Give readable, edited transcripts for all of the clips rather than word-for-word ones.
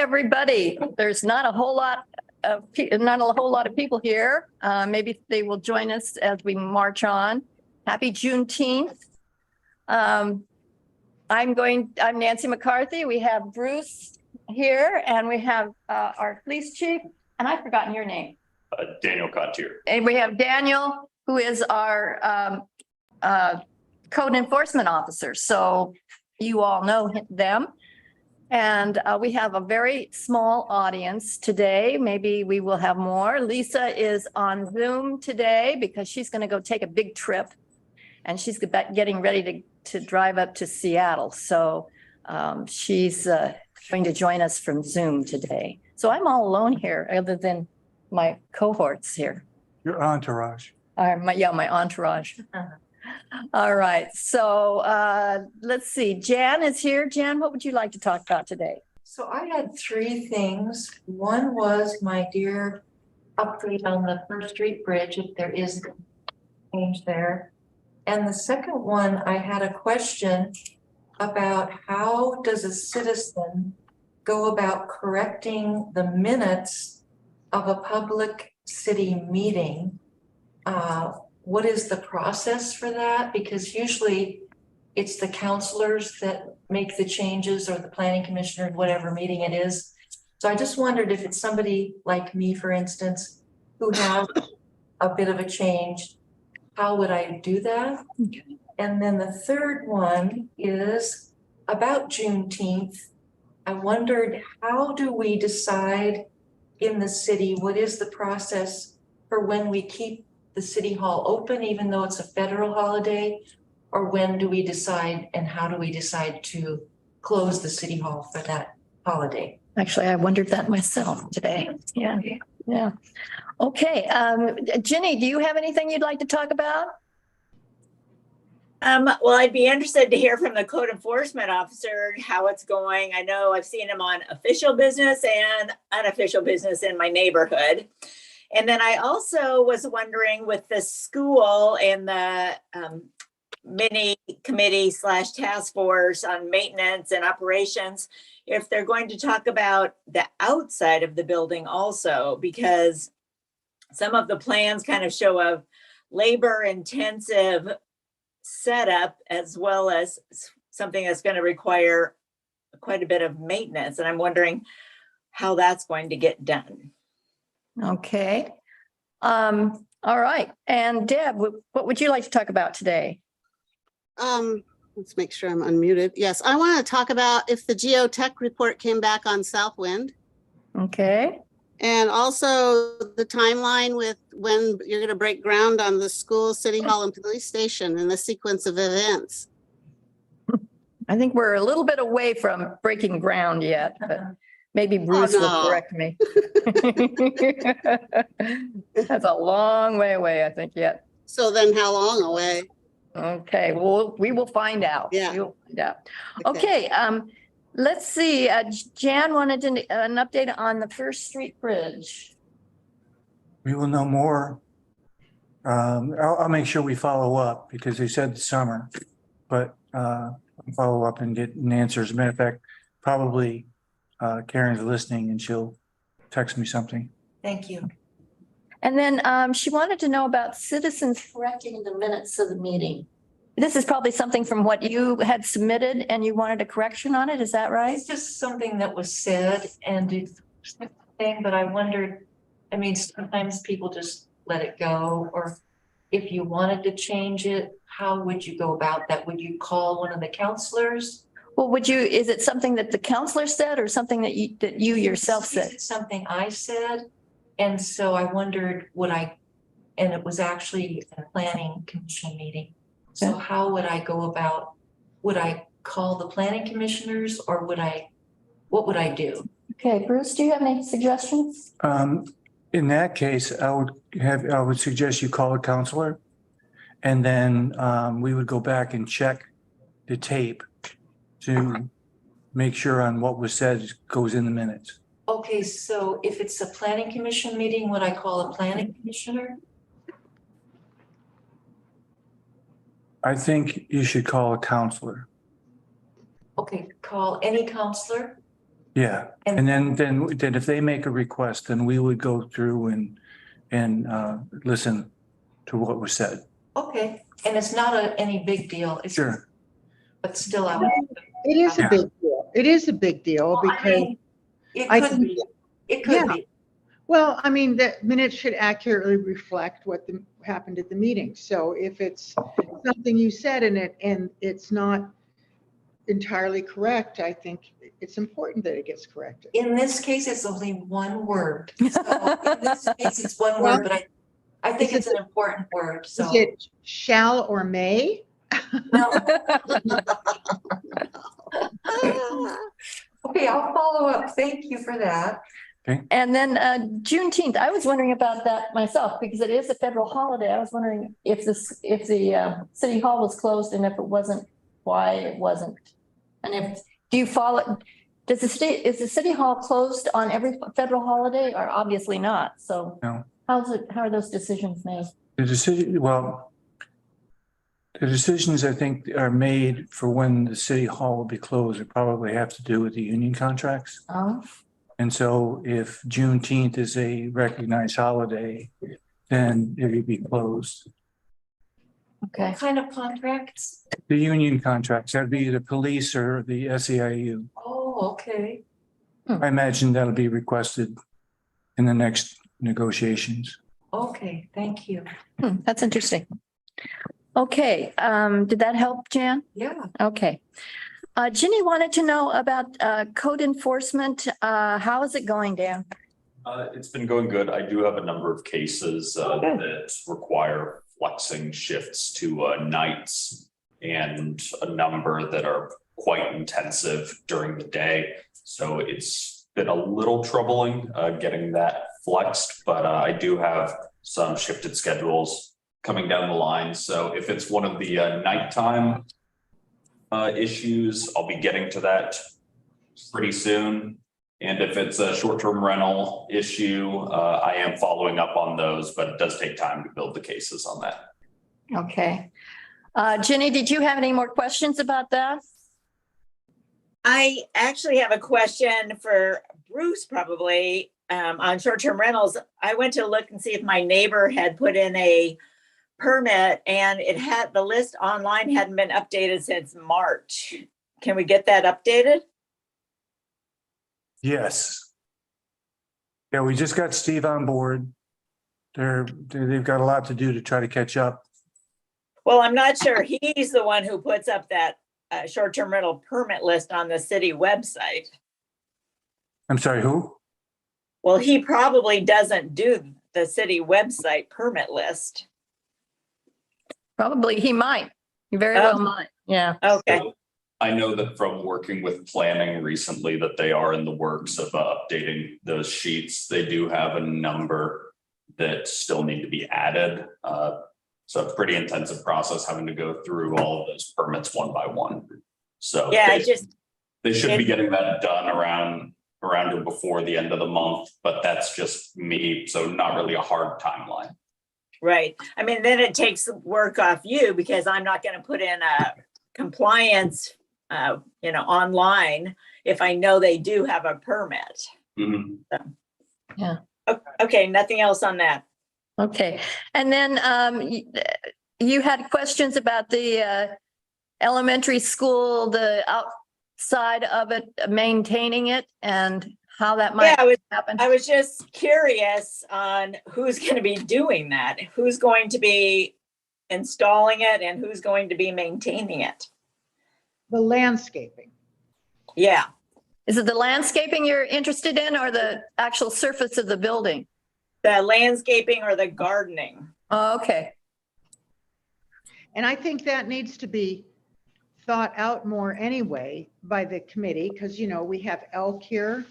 everybody. There's not a whole lot of people here. Maybe they will join us as we march on. Happy Juneteenth. I'm Nancy McCarthy. We have Bruce here, and we have our police chief, and I've forgotten your name. Daniel Cottier. And we have Daniel, who is our code enforcement officer. So you all know them. And we have a very small audience today. Maybe we will have more. Lisa is on Zoom today because she's going to go take a big trip, and she's getting ready to drive up to Seattle. So she's going to join us from Zoom today. So I'm all alone here other than my cohorts here. Your entourage. My entourage. All right. So let's see. Jan is here. Jan, what would you like to talk about today? So I had three things. One was my dear update on the First Street Bridge, if there is change there. And the second one, I had a question about how does a citizen go about correcting the minutes of a public city meeting? What is the process for that? Because usually it's the councilors that make the changes, or the planning commissioner, whatever meeting it is. So I just wondered if it's somebody like me, for instance, who has a bit of a change, how would I do that? Okay. And then the third one is about Juneteenth. I wondered, how do we decide in the city, what is the process for when we keep the city hall open, even though it's a federal holiday? Or when do we decide, and how do we decide to close the city hall for that holiday? Actually, I wondered that myself today. Yeah. Yeah. Okay. Ginny, do you have anything you'd like to talk about? Well, I'd be interested to hear from the code enforcement officer how it's going. I know I've seen him on official business and unofficial business in my neighborhood. And then I also was wondering, with the school and the mini committee / task force on maintenance and operations, if they're going to talk about the outside of the building also, because some of the plans kind of show a labor intensive setup as well as something that's going to require quite a bit of maintenance. And I'm wondering how that's going to get done. Okay. All right. And Deb, what would you like to talk about today? Let's make sure I'm unmuted. Yes, I want to talk about if the geotech report came back on Southwind. Okay. And also the timeline with when you're going to break ground on the school, city hall, and police station, and the sequence of events. I think we're a little bit away from breaking ground yet, but maybe Bruce will correct me. That's a long way away, I think, yet. So then how long away? Okay, well, we will find out. Yeah. We will find out. Okay, let's see. Jan wanted an update on the First Street Bridge. We will know more. I'll make sure we follow up because they said summer, but I'll follow up and get an answer. As a matter of fact, probably Karen's listening and she'll text me something. Thank you. And then she wanted to know about citizens correcting the minutes of the meeting. This is probably something from what you had submitted and you wanted a correction on it. Is that right? It's just something that was said and it's a thing, but I wondered, I mean, sometimes people just let it go, or if you wanted to change it, how would you go about that? Would you call one of the councilors? Well, is it something that the counselor said or something that you yourself said? It's something I said. And so I wondered, and it was actually a planning commission meeting. So how would I go about, would I call the planning commissioners, or what would I do? Okay, Bruce, do you have any suggestions? In that case, I would suggest you call a counselor, and then we would go back and check the tape to make sure on what was said goes in the minutes. Okay, so if it's a planning commission meeting, would I call a planning commissioner? I think you should call a counselor. Okay, call any counselor? Yeah, and then if they make a request, then we would go through and listen to what was said. Okay, and it's not any big deal. It's- Sure. But still, I It is a Yeah. big deal. It is a big deal Well, I because, mean, it I could think- be, it Yeah. could be. well, I mean, the minutes should accurately reflect what happened at the meeting. So if it's something you said and it's not entirely correct, I think it's important that it gets corrected. In this case, it's only one word. So in this case, it's one Well, word, but I think is it's an important word, so. Is it shall or may? No. Okay, I'll follow up. Thank you for that. And then Juneteenth, I was wondering about that myself because it is a federal holiday. I was wondering if the city hall was closed and if it wasn't, why it wasn't. And do you follow, is the city hall closed on every federal holiday or obviously not? So No. how are those decisions made? The decisions I think are made for when the city hall will be closed, it probably have to do with the union contracts. Oh, And so if Juneteenth is a recognized holiday, then it would be closed. okay. What kind of contracts? The union contracts, that'd be the police or the SEIU. Oh, okay. I imagine that'll be requested in the next negotiations. Okay, thank you. That's interesting. Okay, did that help, Jan? Yeah. Okay. Ginny wanted to know about code enforcement. How is it going, Dan? It's been going good. I do have a number of cases that require flexing shifts to nights and a number that are quite intensive during the day. So it's been a little troubling getting that flexed, but I do have some shifted schedules coming down the line. So if it's one of the nighttime issues, I'll be getting to that pretty soon. And if it's a short-term rental issue, I am following up on those, but it does take time to build the cases on that. Okay. Ginny, did you have any more questions about that? I actually have a question for Bruce probably on short-term rentals. I went to look and see if my neighbor had put in a permit and it had the list online hadn't been updated since March. Can we get that updated? Yes. Yeah, we just got Steve on board. They've got a lot to do to try to catch up. Well, I'm not sure he's the one who puts up that short-term rental permit list on the city website. I'm sorry, who? Well, he probably doesn't do the city website permit list. Probably he might. He very well might. Yeah. Okay. So I know that from working with planning recently that they are in the works of updating those sheets. They do have a number that still need to be added. So a pretty intensive process having to go through all of those permits one by one. So Yeah, they should be getting that done around or before the end of the month, but that's just me. So not really a hard timeline. right. I mean, then it takes work off you because I'm not going to put in a compliance, online if I know they do have a permit. Mhm. Yeah. Okay, nothing else on that. Okay. And then you had questions about the elementary school, the outside of it, maintaining it and how that might Yeah, happen. I was just curious on who's going to be doing that, who's going to be installing it and who's going to be maintaining it. The landscaping. Yeah. Is it the landscaping you're interested in or the actual surface of the building? The landscaping or the gardening. Oh, okay. And I think that needs to be thought out more anyway by the committee, because, we have elk here,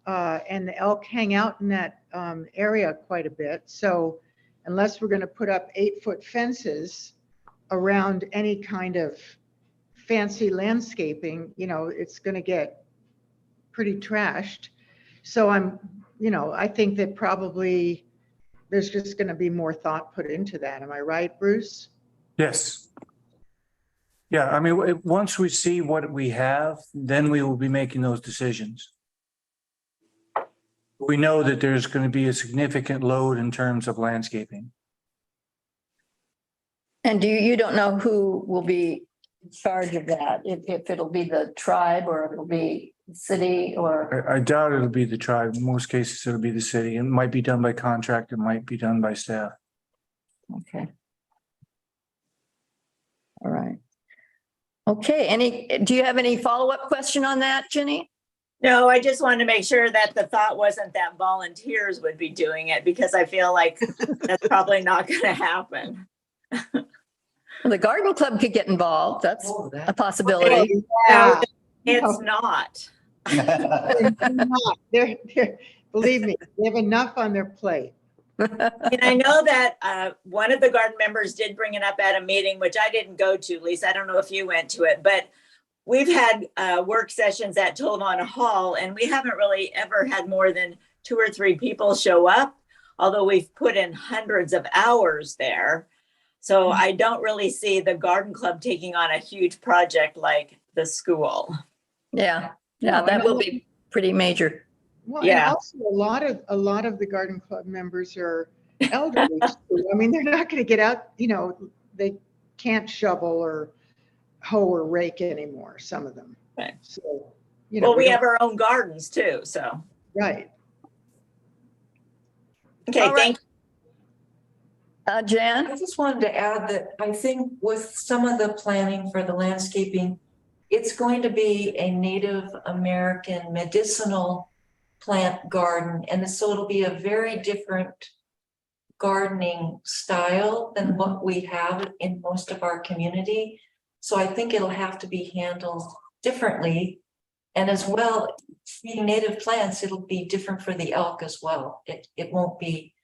and the elk hang out in that area quite a bit. So unless we're going to put up 8-foot fences around any kind of fancy landscaping, it's going to get pretty trashed. So I think that probably there's just going to be more thought put into that. Am I right, Bruce? Yes. Yeah, I mean, once we see what we have, then we will be making those decisions. We know that there's going to be a significant load in terms of landscaping. And you don't know who will be in charge of that, if it'll be the tribe or it'll be the city or, I doubt it'll be the tribe. In most cases, it'll be the city. It might be done by contract. It might be done by staff. okay. All right. Okay, do you have any follow-up question on that, Jenny? No, I just wanted to make sure that the thought wasn't that volunteers would be doing it, because I feel like that's probably not going to happen. Well, the garden club could get involved. That's Oh, a that- possibility. Yeah. It's not. They're, believe me, they have enough on their plate. And I know that one of the garden members did bring it up at a meeting, which I didn't go to, Lisa. I don't know if you went to it, but we've had work sessions at Tolavana Hall, and we haven't really ever had more than 2 or 3 people show up, although we've put in hundreds of hours there. So I don't really see the garden club taking on a huge project like the school. Yeah, No, that and will be pretty major. Well, and Yeah. also a lot of the garden club members are elderly too. I mean, they're not going to get out, they can't shovel or hoe or rake anymore, some of them. Right. So, Well, we don't- have our own gardens too, so. Right. Okay, All right. thank you. Jan? I just wanted to add that I think with some of the planning for the landscaping, it's going to be a Native American medicinal plant garden. And so it'll be a very different gardening style than what we have in most of our community. So I think it'll have to be handled differently. And as well, being native plants, it'll be different for the elk as well. It won't be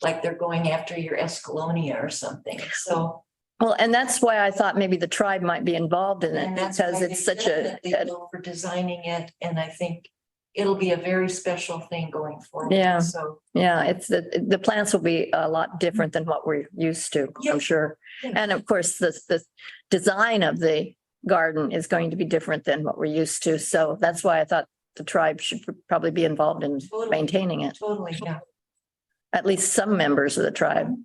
like they're going after your escalonia or something. So. Well, and that's why I thought maybe the tribe might be involved in it, And that's because why it's they such a, definitely go for designing it, and I think it'll be a very special thing going forward. Yeah. So, yeah, it's the plants will be a lot different than what we're used to, Yeah. I'm sure. Yeah. And of course, the design of the garden is going to be different than what we're used to. So that's why I thought the tribe should probably be involved in Totally. maintaining it. totally, yeah. At least some members of the tribe,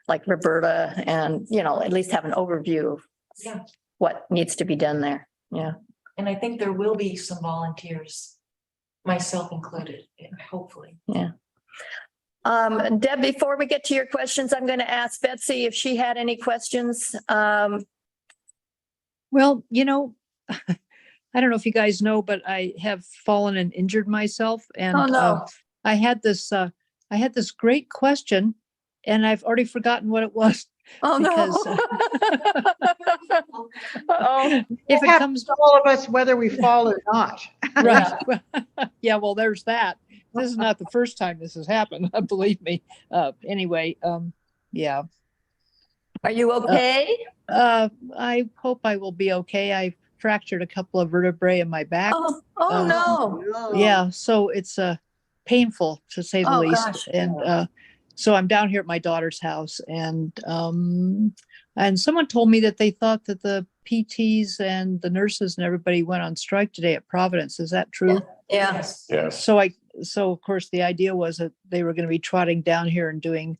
like Roberta, and, at least have an overview of Yeah. what needs to be done there. Yeah. And I think there will be some volunteers, myself included, hopefully. Deb, before we get to your questions, I'm going to ask Betsy if she had any questions. Well, I don't know if you guys know, but I have fallen and injured myself, and Oh, no. I had this great question, and I've already forgotten what it was. Oh, no. Uh-oh. If it Happens comes to all of us, whether we fall or not. right, yeah, well, there's that. This is not the first time this has happened, believe me. Anyway, yeah. Are you okay? I hope I will be okay. I fractured a couple of vertebrae in my back. Oh, Uh, no. No. Yeah, so it's painful to say the Oh, least. gosh. And so I'm down here at my daughter's house, and someone told me that they thought that the PTs and the nurses and everybody went on strike today at Providence. Is that true? Yeah. Yes. So of course the idea was that they were going to be trotting down here and doing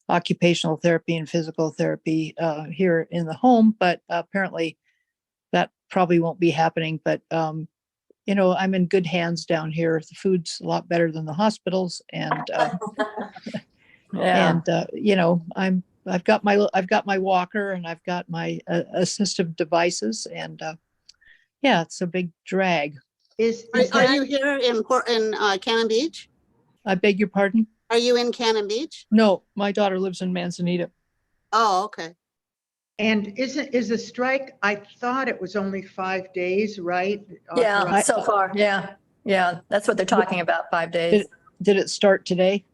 occupational therapy and physical therapy here in the home, but apparently that probably won't be happening. But I'm in good hands down here. The food's a lot better than the hospitals, and Yeah. I've got my walker, and I've got my assistive devices, and yeah, it's a big drag. Are you here in Cannon Beach? I beg your pardon? Are you in Cannon Beach? No, my daughter lives in Manzanita. Oh, okay. And is the strike, I thought it was only 5 days, right? Yeah, so far. Yeah. Yeah. That's what they're talking about, 5 days. Did it start today?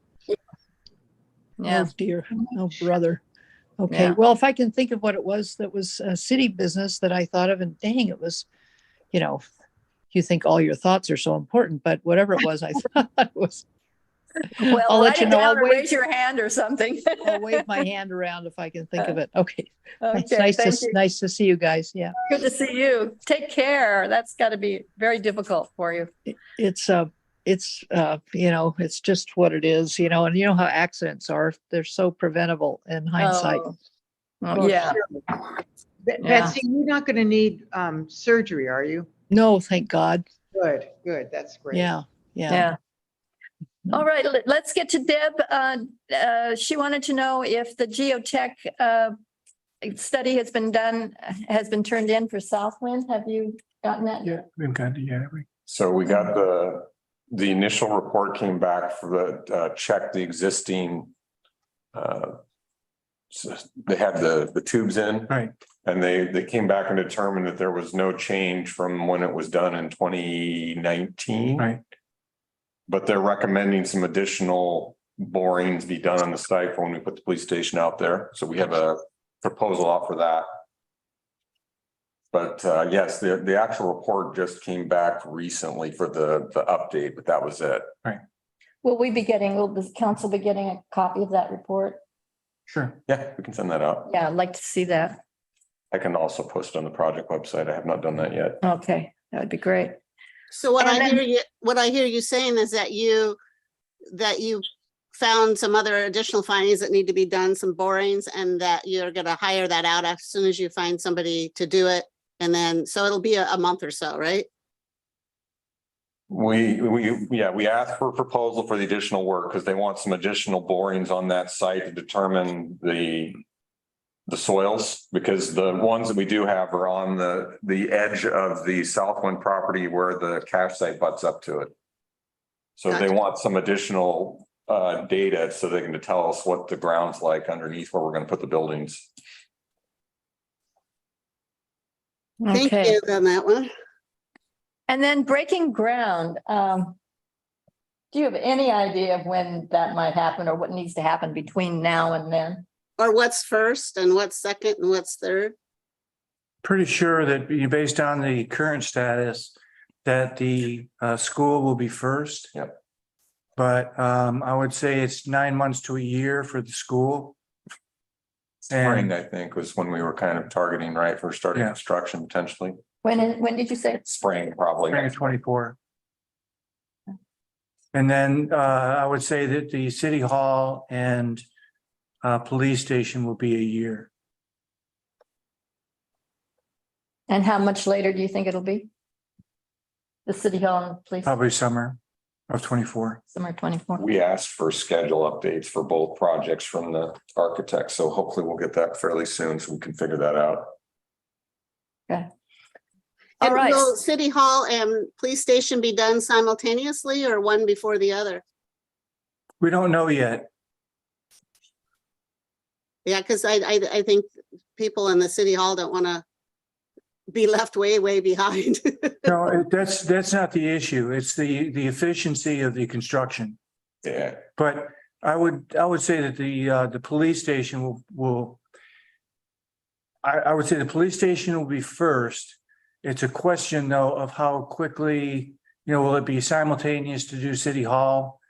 Yeah. Oh dear, oh brother. Okay, Yeah. well, if I can think of what it was that was a city business that I thought of, and dang, it was, you think all your thoughts are so important, but whatever it was, I thought it was. Well, I'll let write you it know. down I'll or wave, raise your hand or something. I'll wave my hand around if I can think of it. Okay. It's Okay, nice thank you. nice to see you guys. Yeah. Good to see you. Take care. That's got to be very difficult for you. It's it's, it's just what it is, and you know how accidents are. They're so preventable in hindsight. Oh, Well, yeah, sure. Yeah. Betsy, you're not going to need surgery, are you? No, thank God. Good, good. That's great. Yeah, yeah. yeah. All right, let's get to Deb. She wanted to know if the geotech study has been turned in for Southwind. Have you gotten that? Yeah, we've got to, yeah. So we got the initial report came back for the check the existing. So they had the tubes in. Right. And they came back and determined that there was no change from when it was done in 2019. Right. But they're recommending some additional borings be done on the site for when we put the police station out there. So we have a proposal out for that. But yes, the actual report just came back recently for the update, but that was it. Will the council be getting a copy of that report? Sure. Yeah, we can send that out. Yeah, I'd like to see that. I can also post it on the project website. I have not done that yet. Okay, that would be great. So what And I then- hear you saying is that you found some other additional findings that need to be done, some borings, and that you're gonna hire that out as soon as you find somebody to do it. And then, so it'll be a month or so, right? We asked for a proposal for the additional work because they want some additional borings on that site to determine the soils, because the ones that we do have are on the edge of the Southwind property where the cache site butts up to it. So they Gotcha. want some additional data so they can tell us what the ground's like underneath where we're going to put the buildings. Thank Okay, you on that one. and then breaking ground. Do you have any idea of when that might happen or what needs to happen between now and then? Or what's first and what's second and what's third? Pretty sure that based on the current status, that the school will be first. Yep. But I would say it's 9 months to a year for the school. Spring, And I think, was when we were kind of targeting, right, for starting Yeah. construction potentially. When did you say? Spring, probably. spring of 24. And then I would say that the city hall and police station will be a year. And how much later do you think it'll be? The city hall and police, Probably summer of 24. summer 24. We asked for schedule updates for both projects from the architect, so hopefully we'll get that fairly soon so we can figure that out. All And right. will City Hall and Police Station be done simultaneously or one before the other? We don't know yet. Yeah, because I think people in the City Hall don't want to be left way behind. No, that's not the issue. It's the efficiency of the construction. Yeah, But I would say that the police station will. I would say the police station will be first. It's a question though of how quickly, will it be simultaneous to do city hall?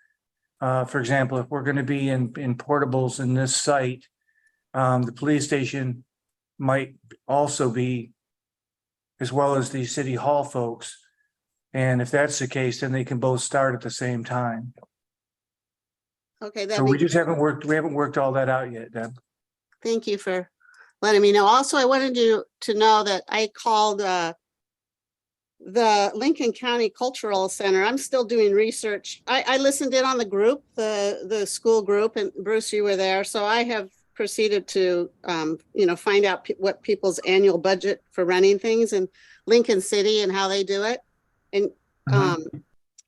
For example, if we're going to be in portables in this site, the police station might also be, as well as the city hall folks. And if that's the case, then they can both start at the same time. Okay, So we haven't worked all that out yet, Deb. thank you for letting me know. Also, I wanted you to know that I called the Lincoln County Cultural Center. I'm still doing research. I listened in on the group, the school group, and Bruce, you were there. So I have proceeded to, find out what people's annual budget for running things in Lincoln City and how they do it. And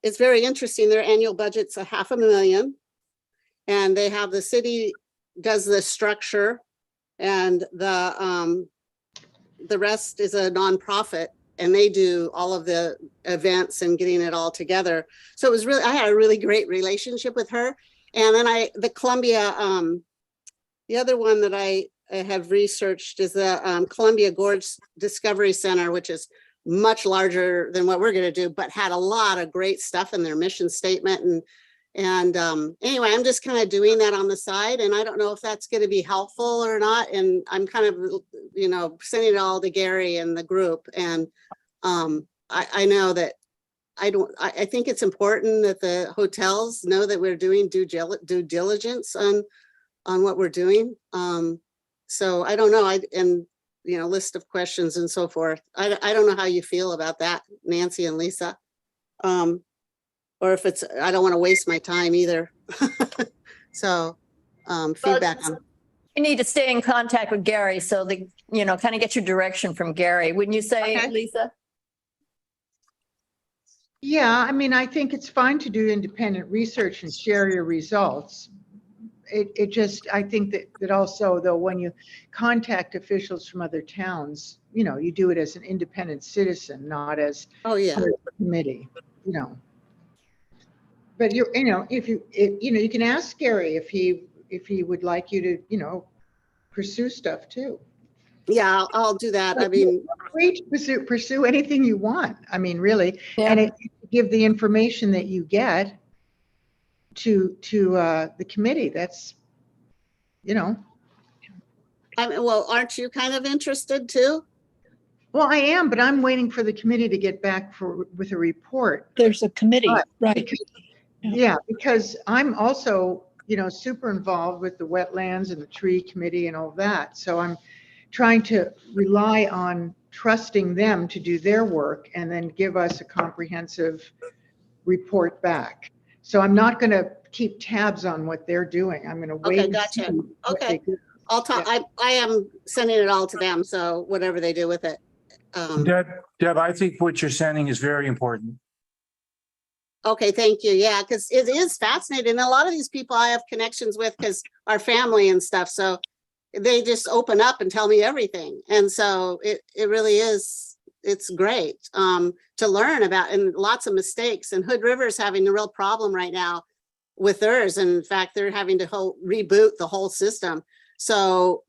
it's very interesting. Their annual budget's $500,000. And they have the city does the structure and the rest is a nonprofit. And they do all of the events and getting it all together. So it was really, I had a really great relationship with her. And then the Columbia, the other one that I have researched is the Columbia Gorge Discovery Center, which is much larger than what we're going to do, but had a lot of great stuff in their mission statement. And anyway, I'm just kind of doing that on the side, and I don't know if that's going to be helpful or not. And I'm kind of, sending it all to Gary and the group. And I know that I think it's important that the hotels know that we're doing due diligence on what we're doing. So I don't know, list of questions and so forth. I don't know how you feel about that, Nancy and Lisa. Or if it's, I don't want to waste my time either. So, feedback on. You need to stay in contact with Gary so that, kind of get your direction from Gary. Wouldn't you say, Okay. Lisa? Yeah, I mean, I think it's fine to do independent research and share your results. It just, I think that also though, when you contact officials from other towns, you do it as an independent citizen, not as Oh, yeah. part of the committee, But if you can ask Gary if he would like you to, pursue stuff too. Yeah, I'll do that. I mean, Free to pursue anything you want. I mean, really, Yeah. and give the information that you get to the committee. That's, well, aren't you kind of interested too? Well, I am, but I'm waiting for the committee to get back with a report. There's a committee, right? Because, yeah, because I'm also, super involved with the wetlands and the tree committee and all that. So I'm trying to rely on trusting them to do their work and then give us a comprehensive report back. So I'm not going to keep tabs on what they're doing. I'm going to wait. Okay, and gotcha. see what Okay. they do. I'll talk, Yeah. I am sending it all to them. So whatever they do with it. Deb, I think what you're sending is very important. Okay, thank you. Yeah, because it is fascinating. A lot of these people I have connections with because our family and stuff. So they just open up and tell me everything. And so it really is, it's great to learn about, and lots of mistakes. And Hood River is having a real problem right now with theirs. And in fact, they're having to reboot the whole system. So,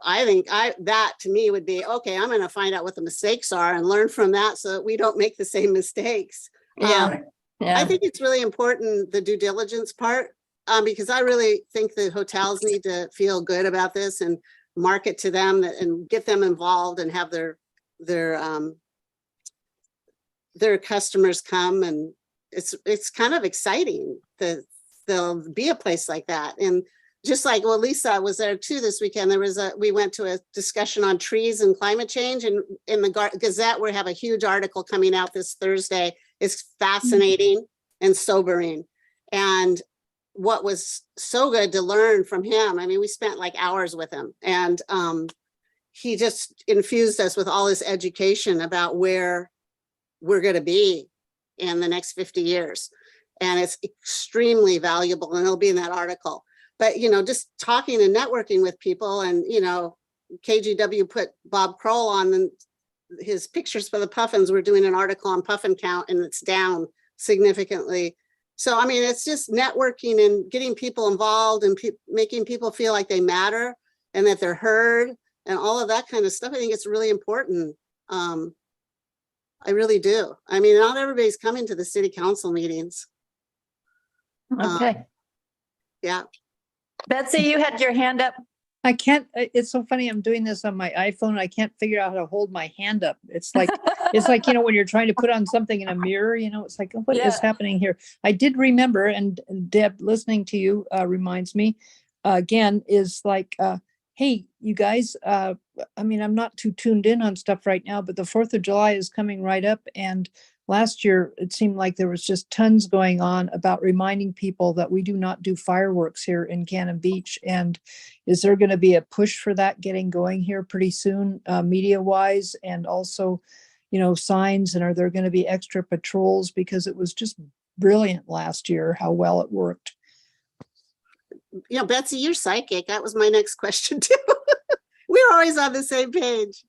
I think that to me would be, okay, I'm going to find out what the mistakes are and learn from that so that we don't make the same mistakes. Yeah. I think it's really important, the due diligence part, because I really think the hotels need to feel good about this and market to them and get them involved and have their customers come. And it's kind of exciting that there'll be a place like that. And just like, well, Lisa was there too this weekend. We went to a discussion on trees and climate change, and in the Gazette, we have a huge article coming out this Thursday. It's fascinating and sobering. And what was so good to learn from him, I mean, we spent like hours with him, and he just infused us with all this education about where we're going to be in the next 50 years. And it's extremely valuable, and it'll be in that article. But, just talking and networking with people, and, KGW put Bob Kroll on his pictures for the puffins. We're doing an article on puffin count, and it's down significantly. So, I mean, it's just networking and getting people involved and making people feel like they matter and that they're heard and all of that kind of stuff. I think it's really important. I really do. I mean, not everybody's coming to the city council meetings. Okay. Yeah. Betsy, you had your hand up. I can't, it's so funny. I'm doing this on my iPhone. I can't figure out how to hold my hand up. It's like, when you're trying to put on something in a mirror, it's like, what is happening here? I did remember, and Deb, listening to you reminds me again, is like, hey, you guys, I mean, I'm not too tuned in on stuff right now, but the 4th of July is coming right up. And last year, it seemed like there was just tons going on about reminding people that we do not do fireworks here in Cannon Beach. And is there going to be a push for that getting going here pretty soon, media wise, and also, signs? And are there going to be extra patrols? Because it was just brilliant last year how well it worked. Betsy, you're psychic. That was my next question too. We're always on the same page.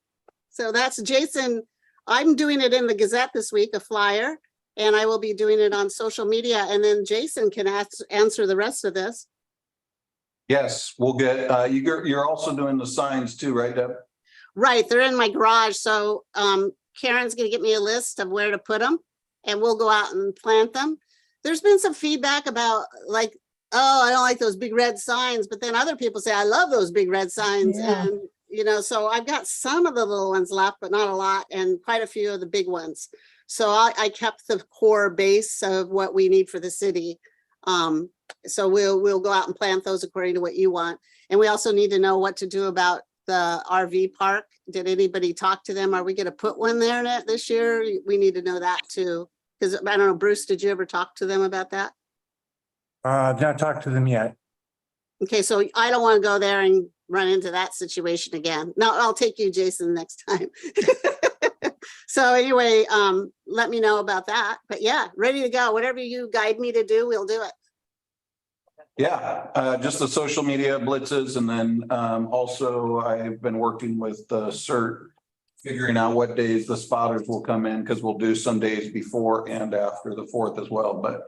So that's Jason. I'm doing it in the Gazette this week, a flyer, and I will be doing it on social media. And then Jason can answer the rest of this. Yes, we'll get, you're also doing the signs too, right, Deb? Right, they're in my garage. So Karen's gonna get me a list of where to put them, and we'll go out and plant them. There's been some feedback about like, oh, I don't like those big red signs, but then other people say, I love those big red signs. Yeah. And, so I've got some of the little ones left, but not a lot, and quite a few of the big ones. So I kept the core base of what we need for the city. So we'll go out and plant those according to what you want. And we also need to know what to do about the RV park. Did anybody talk to them? Are we gonna put one there this year? We need to know that too. Because I don't know, Bruce, did you ever talk to them about that? I've not talked to them yet. Okay, so I don't want to go there and run into that situation again. No, I'll take you, Jason, next time. So anyway, let me know about that. But yeah, ready to go. Whatever you guide me to do, we'll do it. Yeah, just the social media blitzes, and then also I've been working with the CERT, figuring out what days the spotters will come in, because we'll do some days before and after the 4th as well, but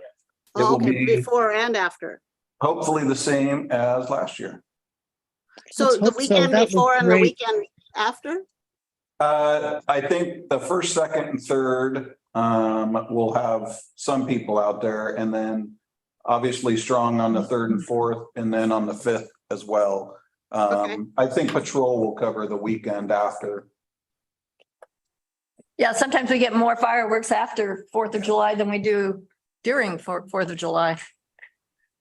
it will Okay, be before and after. hopefully the same as last year. So Let's the hope so. weekend That would before and the great. weekend after? I think the first, second, and third, we'll have some people out there, and then obviously strong on the 3rd and 4th, and then on the 5th as well. Okay. I think patrol will cover the weekend after. Yeah, sometimes we get more fireworks after 4th of July than we do during 4th of July.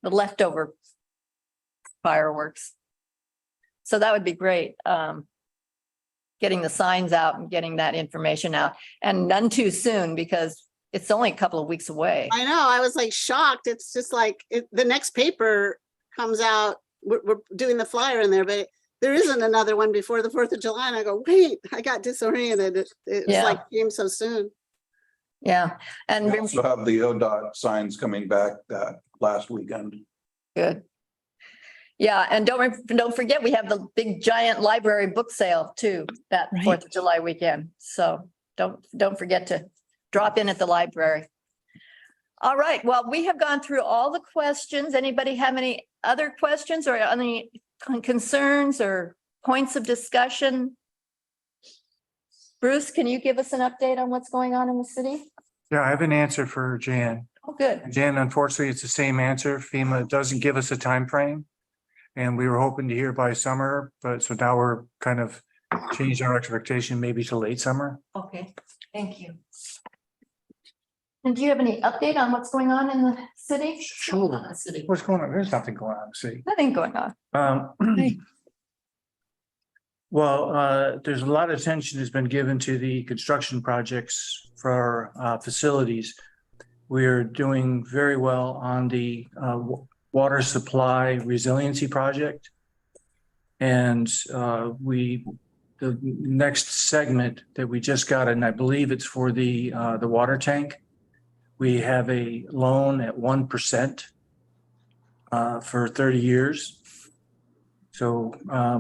The leftover fireworks. So that would be great. Getting the signs out and getting that information out, and none too soon because it's only a couple of weeks away. I know, I was like shocked. It's just like the next paper comes out, we're doing the flyer in there, but there isn't another one before the 4th of July. And I go, wait, I got disoriented. It's Yeah. like came so soon. Yeah, and We also have the ODOT signs coming back that last weekend. good. Yeah, and don't forget, we have the big giant library book sale too, that Right. 4th of July weekend. So don't forget to drop in at the library. All right, well, we have gone through all the questions. Anybody have any other questions or any concerns or points of discussion? Bruce, can you give us an update on what's going on in the city? Yeah, I have an answer for Jan. Oh, good. Jan, unfortunately, it's the same answer. FEMA doesn't give us a time frame, and we were hoping to hear by summer, but so now we're kind of changed our expectation maybe to late summer. Okay, thank you. And do you have any update on what's going on in the city? Sure. The city. What's going on? There's nothing going on in the city. Nothing going on. Well, there's a lot of attention has been given to the construction projects for our facilities. We're doing very well on the water supply resiliency project. And the next segment that we just got, and I believe it's for the water tank. We have a loan at 1% for 30 years. So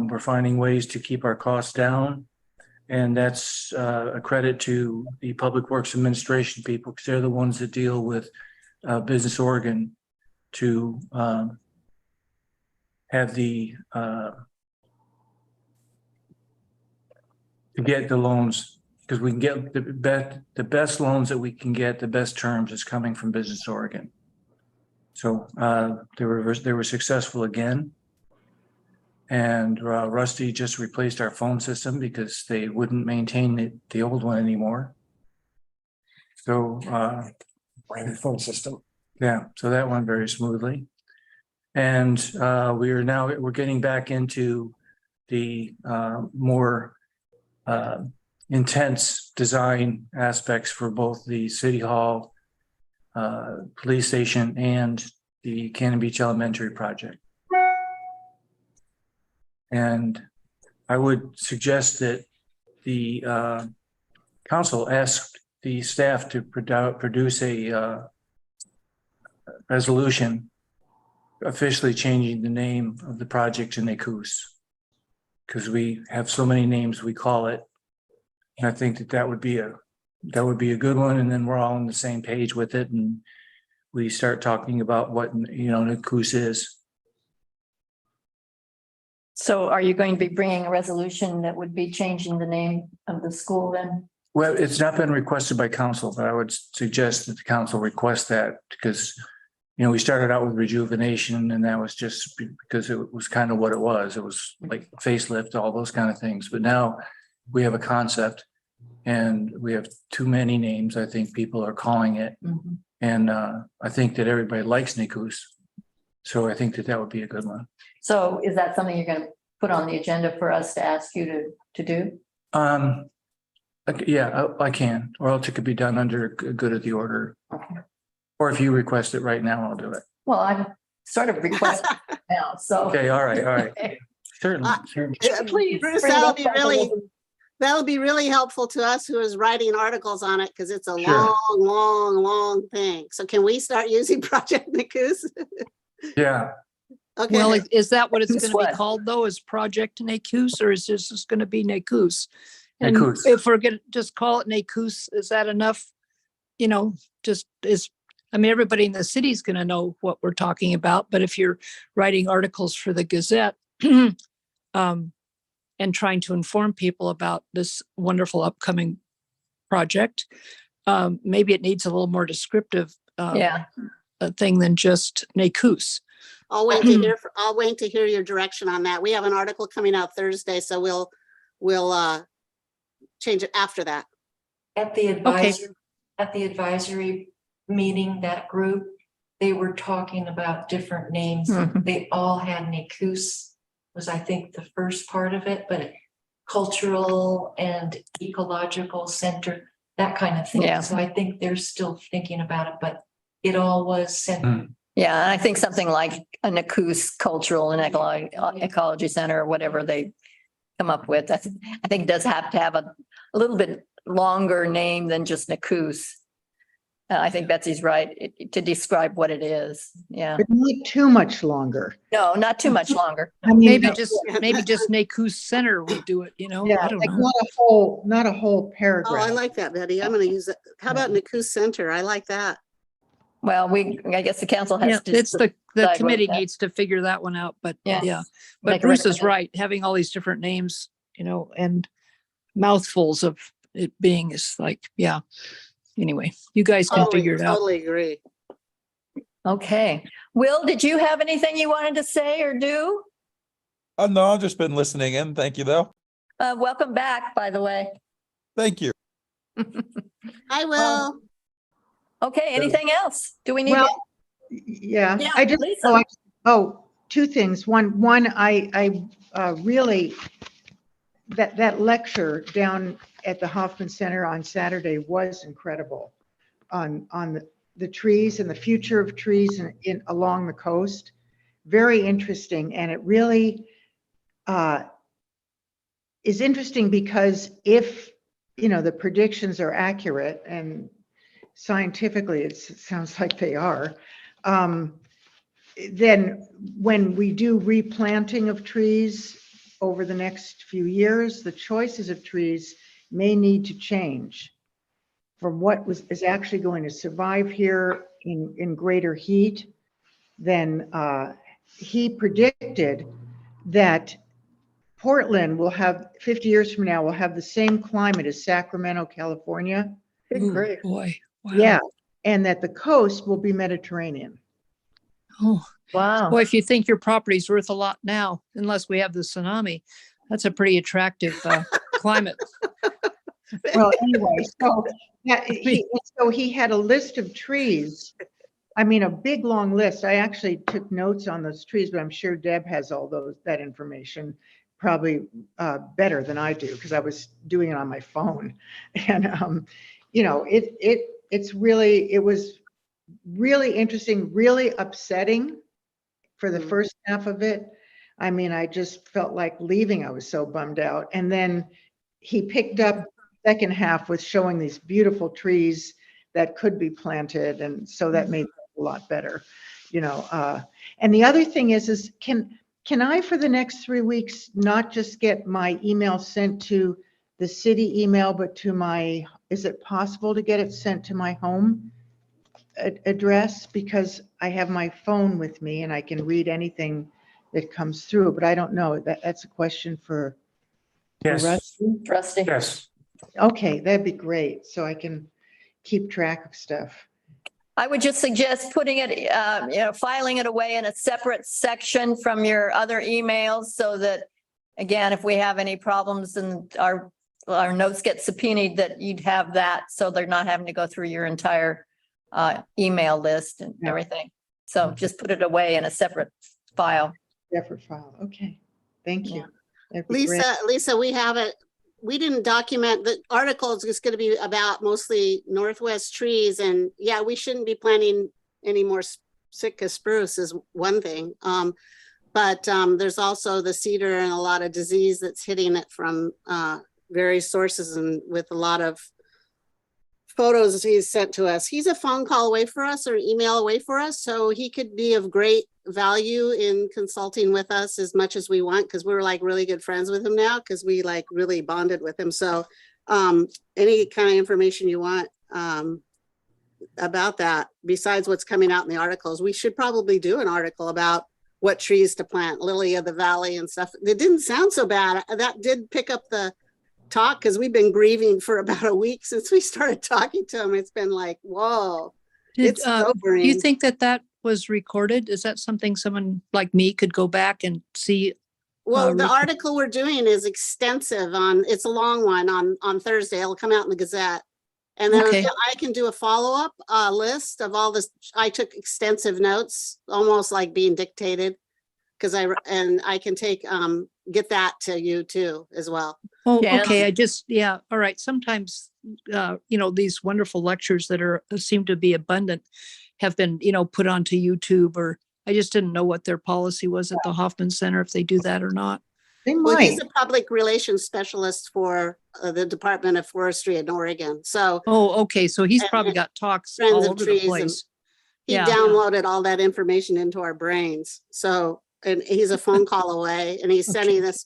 we're finding ways to keep our costs down. And that's a credit to the Public Works Administration people, because they're the ones that deal with Business Oregon to have the to get the loans, because we can get the best loans that we can get, the best terms is coming from Business Oregon. So they were successful again. And Rusty just replaced our phone system because they wouldn't maintain the old one anymore. So brand new phone system. Yeah, so that went very smoothly. And we're getting back into the more intense design aspects for both the City Hall, police station, and the Cannon Beach Elementary project. And I would suggest that the council ask the staff to produce a resolution officially changing the name of the project to Nakus, because we have so many names we call it. And I think that would be a good one. And then we're all on the same page with it, and we start talking about what Nakus is. So are you going to be bringing a resolution that would be changing the name of the school then? Well, it's not been requested by council, but I would suggest that the council request that, because, we started out with rejuvenation, and that was just because it was kind of what it was. It was like facelift, all those kind of things. But now we have a concept, And we have too many names, I think people are calling it. Mhm. And I think that everybody likes Nikus. So I think that that would be a good one. So is that something you're gonna put on the agenda for us to ask you to do? Yeah, I can, or else it could be done under good of the order. Okay. Or if you request it right now, I'll do it. Well, I'm sort of requesting now, so. Okay, all right. Certainly, certainly. Please. Bruce, bring that'll up be something really, that- that'll be really helpful to us who is writing articles on it because it's a Sure. long thing. So can we start using Project Nikus? Yeah, Well, Okay, is that what it's Who's going to be what? called though? Is Project Nakus, or is this just going to be Nakus? And Nakus. if we're going to just call it Nakus, is that enough? You know, I mean, everybody in the city is going to know what we're talking about, but if you're writing articles for the Gazette, and trying to inform people about this wonderful upcoming project, maybe it needs a little more descriptive Yeah, thing than just Nakus. I'll wait to hear your direction on that. We have an article coming out Thursday, so we'll change it after that. At the advisory meeting, that group, they were talking about different names. Mhm. They all had Nikus was, I think, the first part of it, but cultural and ecological center, that kind of thing. Yeah. So I think they're still thinking about it, but it all was centered. yeah, and I think something like a Nakus Cultural and Ecology Center or whatever they come up with, I think does have to have a little bit longer name than just Nakus. I think Betsy's right to describe what it is. Yeah, But not too much longer. no, not too much longer. I mean, Maybe just Nakus Center would do it, you know? yeah, I don't like know. not a whole Oh, I paragraph. like that, Betty. I'm gonna use it. How about Nikus Center? I like that. Well, I guess the council Yeah, has to. it's the decide what committee that- needs to figure that one out, but Yeah. yeah. Make But a Bruce is recommendation. right, having all these different names, you know, and mouthfuls of it being is like, yeah. Anyway, you guys can figure it out. Totally agree. Okay. Will, did you have anything you wanted to say or do? No, I've just been listening in. Thank you, though. Welcome back, by the way. Thank you. I will. Okay, anything else? Do we need? Well, to- yeah, Yeah, I just, Lisa. two things. One, I really, that lecture down at the Hoffman Center on Saturday was incredible on the trees and the future of trees in along the coast. Very interesting. And it really is interesting because if, the predictions are accurate and scientifically it sounds like they are, then when we do replanting of trees over the next few years, the choices of trees may need to change from what is actually going to survive here in greater heat. Then he predicted that Portland will have 50 years from now will have the same climate as Sacramento, California. Ooh, boy. Wow. Yeah, and that the coast will be Mediterranean. Oh, Wow. boy, if you think your property's worth a lot now, unless we have the tsunami, that's a pretty attractive climate. Well, anyway, so he had a list of trees. I mean, a big, long list. I actually took notes on those trees, but I'm sure Deb has all that information probably better than I do because I was doing it on my phone. And, it was really interesting, really upsetting for the first half of it. I mean, I just felt like leaving. I was so bummed out. And then he picked up second half with showing these beautiful trees that could be planted. And so that made it a lot better, and the other thing is can I, for the next 3 weeks, not just get my email sent to the city email, but is it possible to get it sent to my home address? Because I have my phone with me and I can read anything that comes through, but I don't know. That's a question for yes, Rusty. Rusty. yes. Okay, that'd be great. So I can keep track of stuff. I would just suggest putting it, filing it away in a separate section from your other emails so that, again, if we have any problems in our our notes get subpoenaed, that you'd have that, so they're not having to go through your entire email list and Yeah. everything. So just put it away in a separate file. Separate file. Okay. Thank you. Yeah. That'd be great. Lisa, we have it. We didn't document, the article is just going to be about mostly Northwest trees, and yeah, we shouldn't be planting any more Sitka spruce is one thing. But there's also the cedar and a lot of disease that's hitting it from various sources, and with a lot of photos he's sent to us. He's a phone call away for us or email away for us, so he could be of great value in consulting with us as much as we want, because we're like really good friends with him now, because we like really bonded with him. So any kind of information you want about that, besides what's coming out in the articles, we should probably do an article about what trees to plant, lily of the valley and stuff. It didn't sound so bad. That did pick up the talk, because we've been grieving for about a week since we started talking to him. It's been like, whoa. It's Do sobering. you think that that was recorded? Is that something someone like me could go back and see? Well, the Rick- article we're doing is extensive it's a long one on Thursday. It'll come out in the Gazette. And then Okay. I can do a follow-up list of all this. I took extensive notes, almost like being dictated, because I can take, get that to you too, as well. Oh, Jan? okay. Yeah. All right. Sometimes, these wonderful lectures that seem to be abundant have been, put onto YouTube, or I just didn't know what their policy was at the Hoffman Center, if they do that or not. They Well, might. he's a public relations specialist for the Department of Forestry in Oregon. So Oh, okay. So he's And- probably and got talks Friends all of over the Trees and- place. he Yeah. downloaded all that information into our brains. So, and he's a phone call away, and he's sending us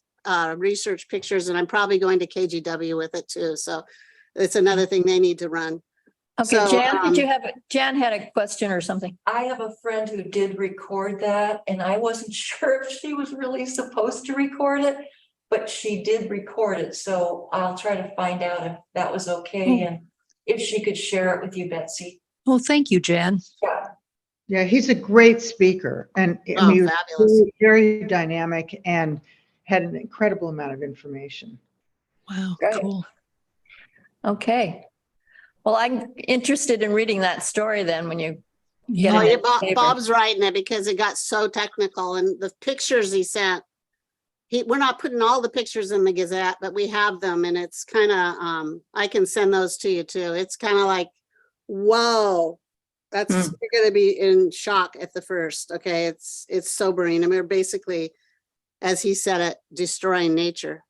research pictures, and I'm probably going to KGW with it too. So it's another thing they need to run. Okay, So, Jan, Jan had a question or something. I have a friend who did record that, and I wasn't sure if she was really supposed to record it, but she did record it, so I'll try to find out if that was okay and if she could share it with you, Betsy. Oh, thank you, Jan. Yeah. Yeah, he's a great speaker, and I Oh, mean, he was fabulous. very dynamic and had an incredible amount of information. Wow, Great. cool. Okay. Well, I'm interested in reading that story then when you Yeah. Get Oh, it. yeah, Paper. Bob's writing it because it got so technical, and the pictures he sent. We're not putting all the pictures in the Gazette, but we have them, and it's kind of, I can send those to you too. It's kind of like, whoa, that's, you're gonna be in shock at the first. Okay, it's sobering. I mean, we're basically, as he said it, destroying nature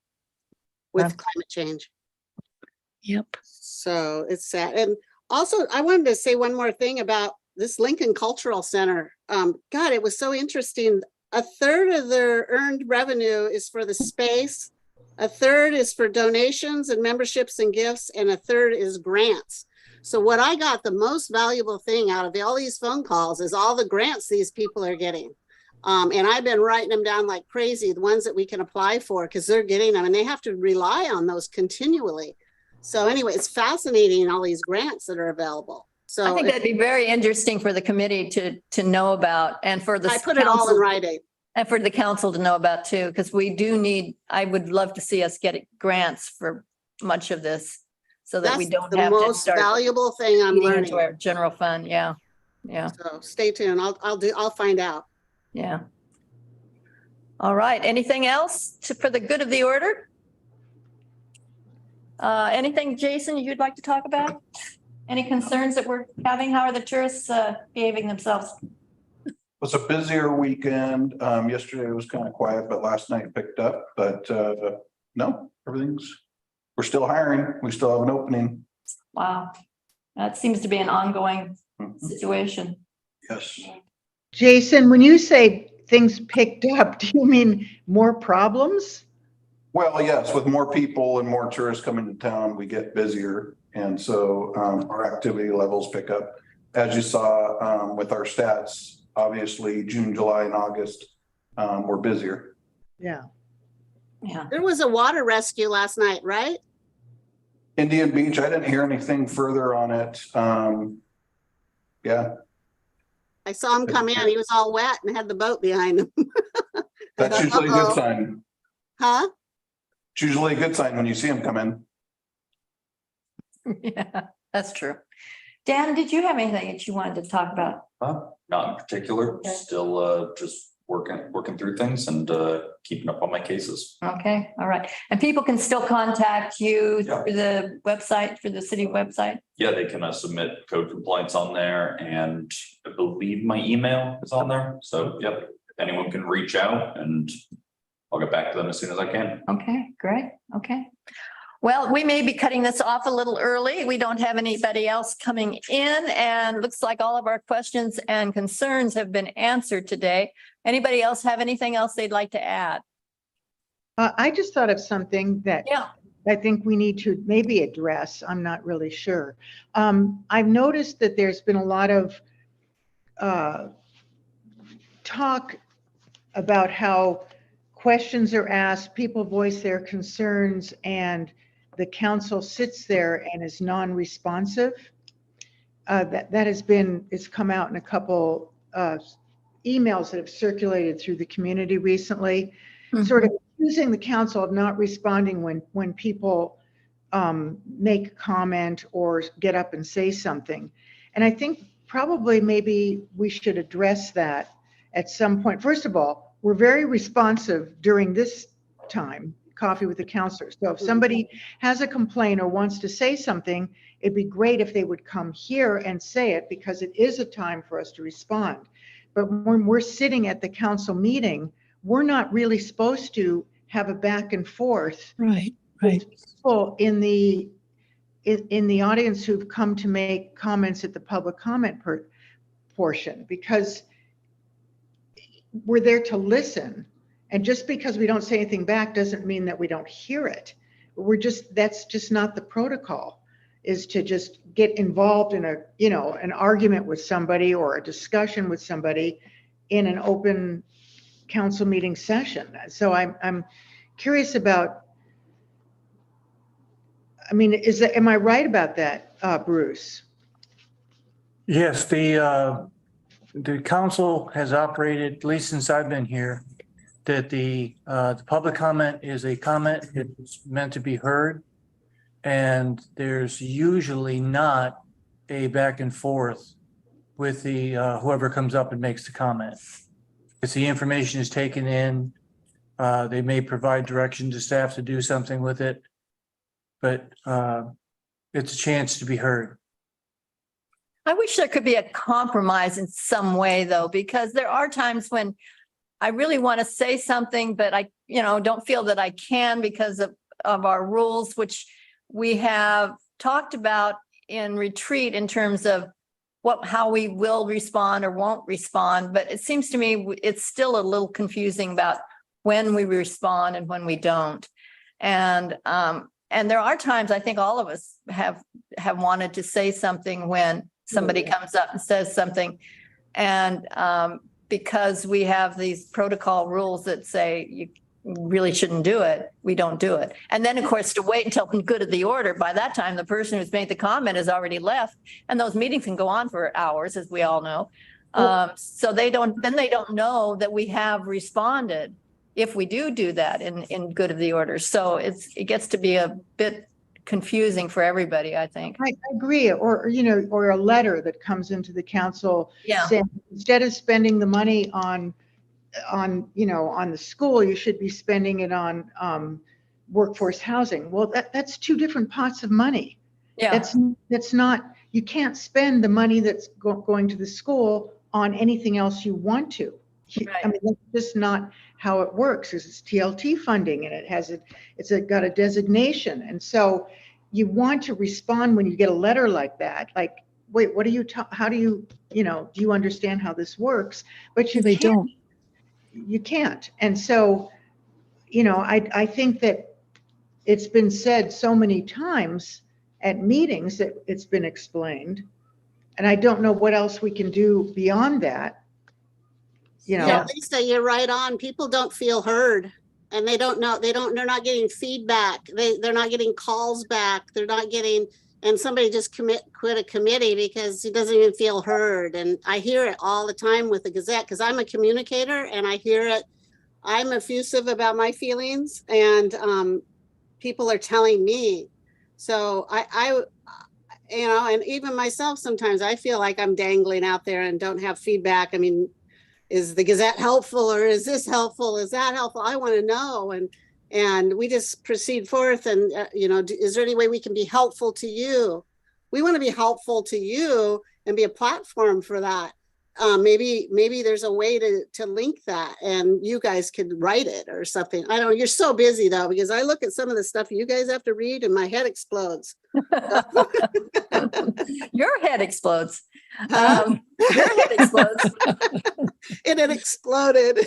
with Yeah. climate change. Yep. So it's sad. And also, I wanted to say one more thing about this Lincoln Cultural Center. God, it was so interesting. A third of their earned revenue is for the space. A third is for donations and memberships and gifts, and a third is grants. So what I got the most valuable thing out of all these phone calls is all the grants these people are getting. And I've been writing them down like crazy, the ones that we can apply for, because they're getting them and they have to rely on those continually. So anyway, it's fascinating, all these grants that are available. So I think that'd be very interesting for the committee to know about, and for the I put it all in council, writing. and for the council to know about too, because we do need, I would love to see us get grants for much of this so that we That's don't the have to most start valuable thing I'm eating learning. into our general fund. Yeah. Yeah. So stay tuned. I'll find out. Yeah. All right. Anything else for the good of the order? Anything, Jason, you'd like to talk about? Any concerns that we're having? How are the tourists behaving themselves? It was a busier weekend. Yesterday was kind of quiet, but last night picked up. But no, we're still hiring. We still have an opening. Wow. That seems to be an ongoing Mhm. situation. Yes. Jason, when you say things picked up, do you mean more problems? Well, yes, with more people and more tourists coming to town, we get busier. And so our activity levels pick up. As you saw with our stats, obviously June, July, and August were busier. Yeah. Yeah. There was a water rescue last night, right? Indian Beach, I didn't hear anything further on it. Yeah, I saw him come in. He was all wet and had the boat behind him. that's usually a good Uh-oh. sign. Huh? It's usually a good sign when you see them come in. Yeah, that's true. Dan, did you have anything that you wanted to talk about? Not in particular, Okay. still just working through things and keeping up on my cases. Okay, all right. And people can still contact you Yeah. through the website, through the city website? Yeah, they can submit code complaints on there, and I believe my email is on there. So, yep, anyone can reach out and I'll get back to them as soon as I can. Okay, great. Okay. Well, we may be cutting this off a little early. We don't have anybody else coming in, and looks like all of our questions and concerns have been answered today. Anybody else have anything else they'd like to add? I just thought of something that Yeah. I think we need to maybe address. I'm not really sure. I've noticed that there's been a lot of talk about how questions are asked, people voice their concerns, and the council sits there and is non-responsive. That has been, it's come out in a couple emails that have circulated through the community recently, sort of accusing the council of not responding when people make a comment or get up and say something. And I think probably maybe we should address that at some point. First of all, we're very responsive during this time, Coffee with the Councilors. So if somebody has a complaint or wants to say something, it'd be great if they would come here and say it, because it is a time for us to respond. But when we're sitting at the council meeting, we're not really supposed to have a back and forth. Right, right. People in the audience who've come to make comments at the public comment portion, because we're there to listen. And just because we don't say anything back doesn't mean that we don't hear it. That's just not the protocol, is to just get involved in an argument with somebody or a discussion with somebody in an open council meeting session. So I'm curious about, I mean, am I right about that, Bruce? Yes, the council has operated, at least since I've been here, that the public comment is a comment. It's meant to be heard. And there's usually not a back and forth with the whoever comes up and makes the comment. If the information is taken in, they may provide direction to staff to do something with it, but it's a chance to be heard. I wish there could be a compromise in some way, though, because there are times when I really want to say something, but I, don't feel that I can because of our rules, which we have talked about in retreat in terms of how we will respond or won't respond. But it seems to me it's still a little confusing about when we respond and when we don't. And there are times I think all of us have wanted to say something when somebody comes up and says something. And because we have these protocol rules that say you really shouldn't do it, we don't do it. And then, of course, to wait until good of the order, by that time, the person who's made the comment has already left. And those meetings can go on for hours, as we all know. So they don't know that we have responded if we do that in good of the order. So it gets to be a bit confusing for everybody, I think. I agree. Or a letter that comes into the council saying, instead of spending the money on the school, you should be spending it on workforce housing. Well, that's two different pots of money. Yeah. That's not, you can't spend the money that's going to the school on anything else you want to. Right. I mean, that's just not how it works. It's TLT funding, and it's got a designation. And so you want to respond when you get a letter like that, like, wait, what are you, how do you, do you understand how this works? But They don't. You can't. And so, I think that it's been said so many times at meetings that it's been explained. And I don't know what else we can do beyond that. Yeah, Lisa, you're right on. People don't feel heard, and they don't know, they're not getting feedback. They're not getting calls back. They're not getting, and somebody just quit a committee because he doesn't even feel heard. And I hear it all the time with the Gazette, because I'm a communicator and I hear it. I'm effusive about my feelings, and people are telling me. So you know, and even myself, sometimes I feel like I'm dangling out there and don't have feedback. I mean, is the Gazette helpful, or is this helpful? Is that helpful? I want to know. And we just proceed forth and, you know, is there any way we can be helpful to you? We want to be helpful to you and be a platform for that. Maybe there's a way to link that, and you guys could write it or something. I don't know. You're so busy though, because I look at some of the stuff you guys have to read and my head explodes. Your head explodes. Huh? Your head explodes. And it exploded.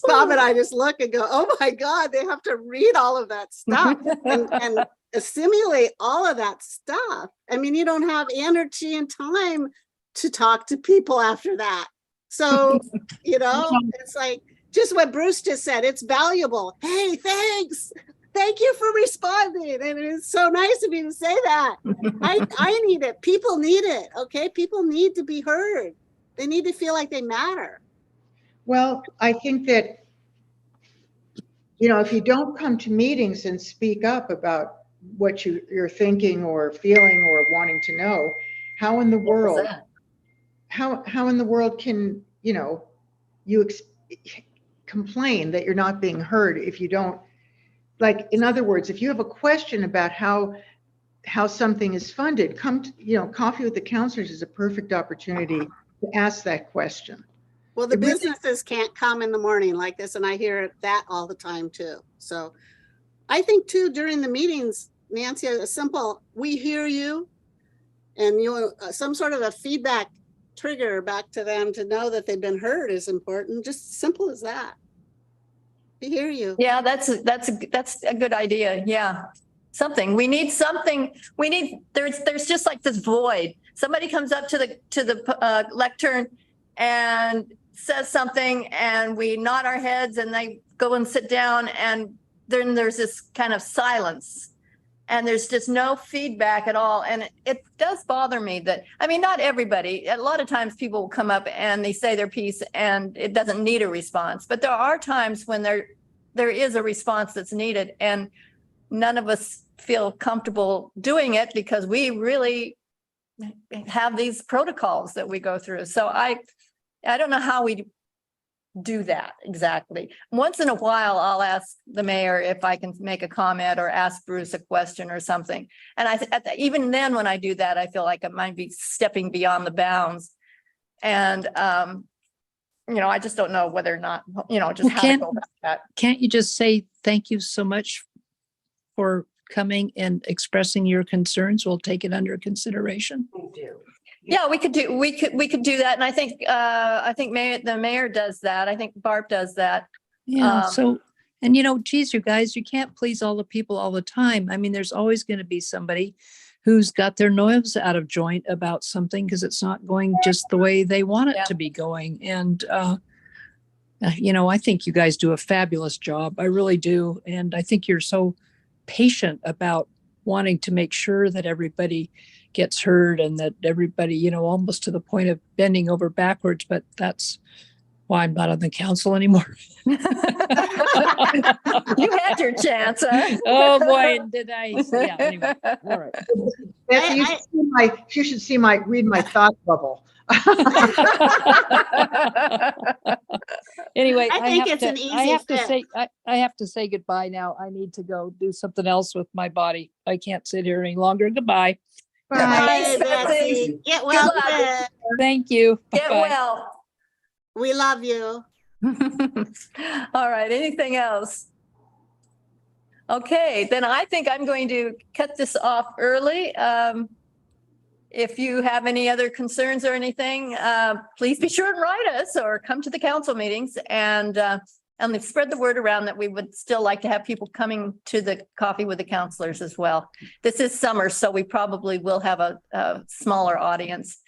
Bob and I just look and go, oh my God, they have to read all of that stuff and assimilate all of that stuff. I mean, you don't have energy and time to talk to people after that. So, you know, it's like just what Bruce just said, it's valuable. Hey, thanks. Thank you for responding. And it's so nice of you to say that. I need it. People need it. Okay. People need to be heard. They need to feel like they matter. Well, I think that, you know, if you don't come to meetings and speak up about what you're thinking or feeling or wanting to know, how in the world, how in the world can, you know, you complain that you're not being heard if you don't, like, in other words, if you have a question about how something is funded, come to, you know, Coffee with the Councilors is a perfect opportunity to ask that question. Well, the businesses can't come in the morning like this, and I hear that all the time too. So I think too, during the meetings, Nancy, a simple, we hear you, and you some sort of a feedback trigger back to them to know that they've been heard is important. Just simple as that. We hear you. Yeah, that's a good idea. Yeah. Something. We need something. We need, there's just like this void. Somebody comes up to the lectern and says something, and we nod our heads and they go and sit down, and then there's this kind of silence, and there's just no feedback at all. And it does bother me that, I mean, not everybody, a lot of times people will come up and they say their piece and it doesn't need a response, but there are times when there is a response that's needed, and none of us feel comfortable doing it because we really have these protocols that we go through. So I don't know how we do that exactly. Once in a while, I'll ask the mayor if I can make a comment or ask Bruce a question or something. And even then, when I do that, I feel like I might be stepping beyond the bounds. And, you know, I just don't know whether or not, you know, just how to go about that. Can't you just say, thank you so much for coming and expressing your concerns? We'll take it under consideration. Yeah, we could do that. And I think the mayor does that. I think Barb does that. Yeah. So, and you know, geez, you guys, you can't please all the people all the time. I mean, there's always going to be somebody who's got their nose out of joint about something because it's not going just the way they want it to be going. And, you know, I think you guys do a fabulous job. I really do. And I think you're so patient about wanting to make sure that everybody gets heard and that everybody, you know, almost to the point of bending over backwards. But that's why I'm not on the council anymore. You had your chance, huh? Oh boy, did I. Yeah, anyway. All right. You should read my thought bubble. Anyway, I think it's an easy fit. I have to say goodbye now. I need to go do something else with my body. I can't sit here any longer. Goodbye. Bye, Betsy. Get well. Thank you. Get Bye-bye. well. We love you. All right. Anything else? Okay, then I think I'm going to cut this off early. If you have any other concerns or anything, please be sure and write us or come to the council meetings and spread the word around that we would still like to have people coming to the Coffee with the Councilors as well. This is summer, so we probably will have a smaller audience,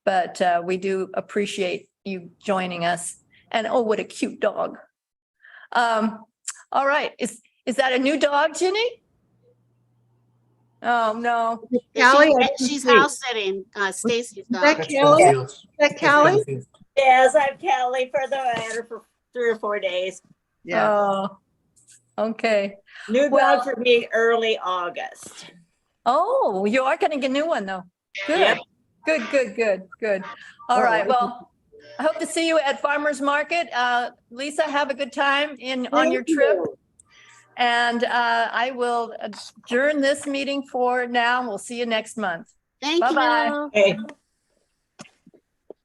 but we do appreciate you joining us. And oh, what a cute dog. All right, is that a new dog, Ginny? Oh, no. She's house sitting. Stacy's dog. Is that Kelly? Is that Kelly? Yes, I'm Kelly for the matter for 3 or 4 days. Yeah. Oh, okay. New dog for me early August. Oh, you are getting a new one though. Good, Yep. good. All right, well, I hope to see you at Farmers Market. Lisa, have a good time on your trip. And I will adjourn this meeting for now. We'll see you next month. Thank Bye-bye. you. Okay.